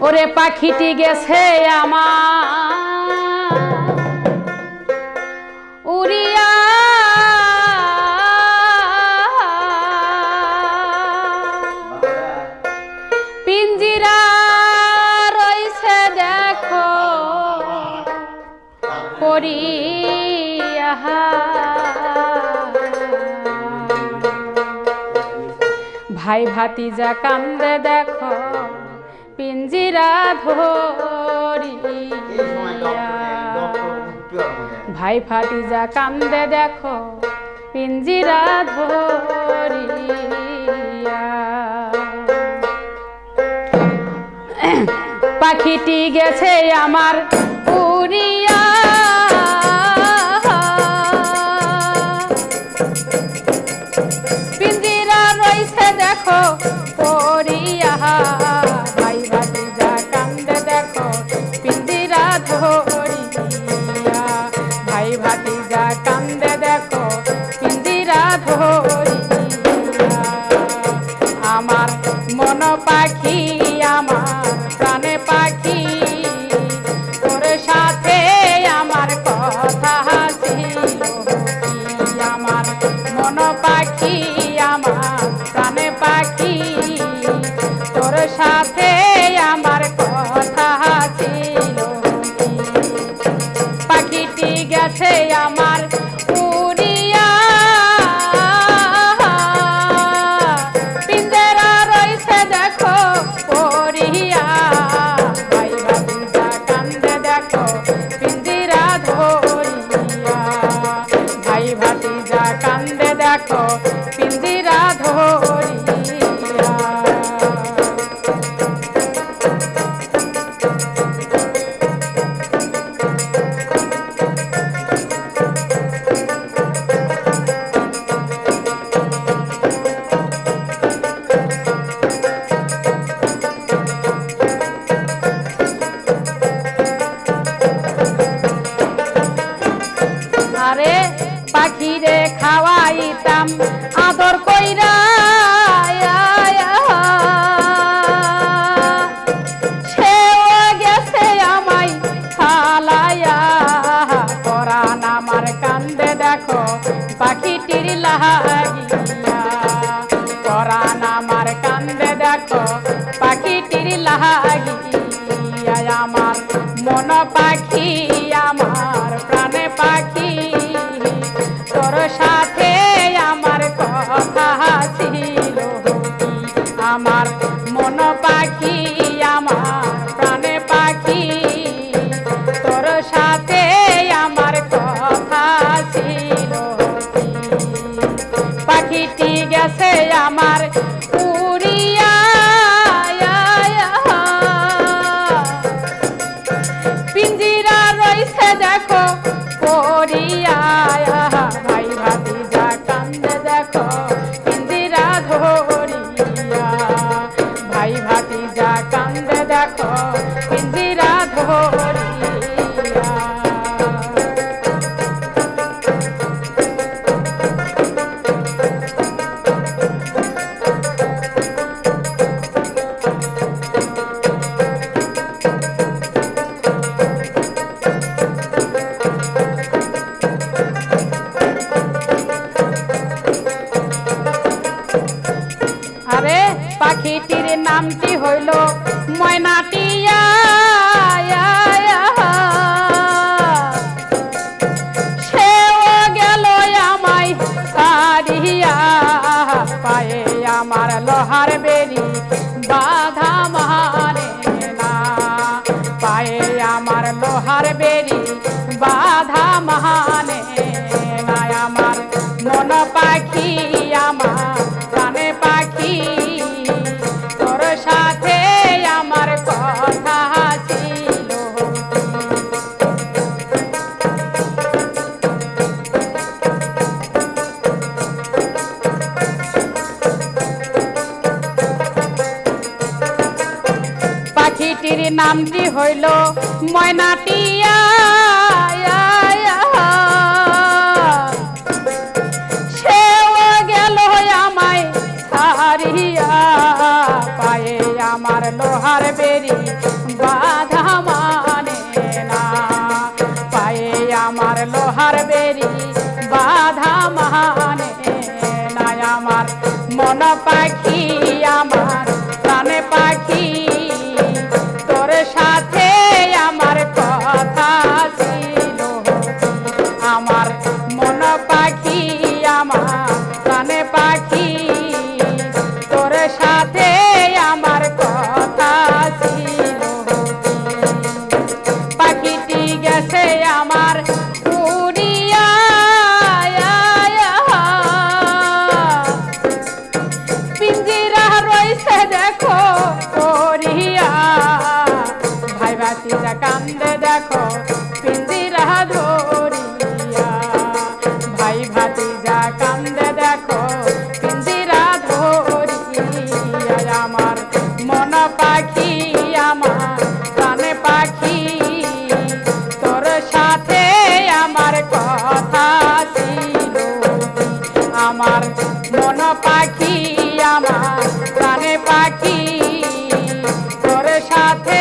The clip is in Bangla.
ওরে পাখিটি গেছে আমার উড়িয়া, পিঞ্জিরা রইছে দেখো পড়িয়া। ভাই ভাতিজা কান্দে দেখো পিঞ্জিরা ধরিয়া, ভাই ভাতিজা কান্দে দেখো পিঞ্জিরা ধরিয়া। পাখিটি গেছে আমার উড়িয়া, পিঞ্জিরা রইছে দেখো পড়িয়া। ভাই ভাতিজা কান্দে দেখো পিঞ্জিরা ধরিয়া, ভাই ভাতিজা কান্দে দেখো পিঞ্জিরা ধরিয়া। আমার মন পাখি আমার প্রাণে পাখি, তোর সাথে আমার কথা ছিল কি। আমার মন পাখি আমার প্রাণে পাখি, তোর সাথে আমার কথা ছিল কি। পাখিটি গেছে আমার উড়িয়া, পিঞ্জরা রইছে দেখো পড়িয়া। ভাই ভাতিজা কান্দে দেখো পিঞ্জিরা ধরিয়া, ভাই ভাতিজা কান্দে দেখো পিঞ্জিরা ধরিয়া। আরে পাখিরে খাওয়াইতাম আদর কইরা, সেও গেছে আমায় ফালাইয়া। পরাণ আমার কান্দে দেখো পাখিটির লাগিয়া, পরাণ আমার কান্দে দেখো পাখিটির লাগিয়া। আমার মন পাখি আমার প্রাণে পাখি, তোর সাথে আমার কথা ছিল কি। আমার মন পাখি আমার প্রাণে পাখি, তোর সাথে আমার কথা ছিল কি। পাখিটি গেছে আমার উড়িয়া, পিঞ্জিরা রইছে দেখো পড়িয়া। ভাই ভাতিজা কান্দে দেখো পিঞ্জিরা ধরিয়া, ভাই ভাতিজা কান্দে দেখো পিঞ্জিরা ধরিয়া। আরে পাখিটির নামটি হইল ময়নাটিয়া, সেও গেল আমায় সারিয়া। পায়ে আমার লোহার বেরি বাধা মানে না, পায়ে আমার লোহার বেরি বাধা মানে না। আমার মন পাখি আমার প্রাণে পাখি, তোর সাথে আমার কথা ছিল কি। পাখিটির নামটি হইল ময়নাটিয়া, সেও গেল আমার লোহার বেরি সাথে আমার কথা ছিল পাখিটি গেছে আমার উড়িয়া পিঞ্জিরা রইছে দেখো করিয়া ভাই ভাতিজা কান্দে দেখো পিঞ্জিরা ধরিয়া ভাই ভাতিজা কান্দে দেখো পিঞ্জিরা ধরিয়া আমার মন পাখি আমার প্রাণ পাখি তোর সাথে আমার কথা ছিল আমার মন পাখি আমার প্রাণ পাখি তোর সাথে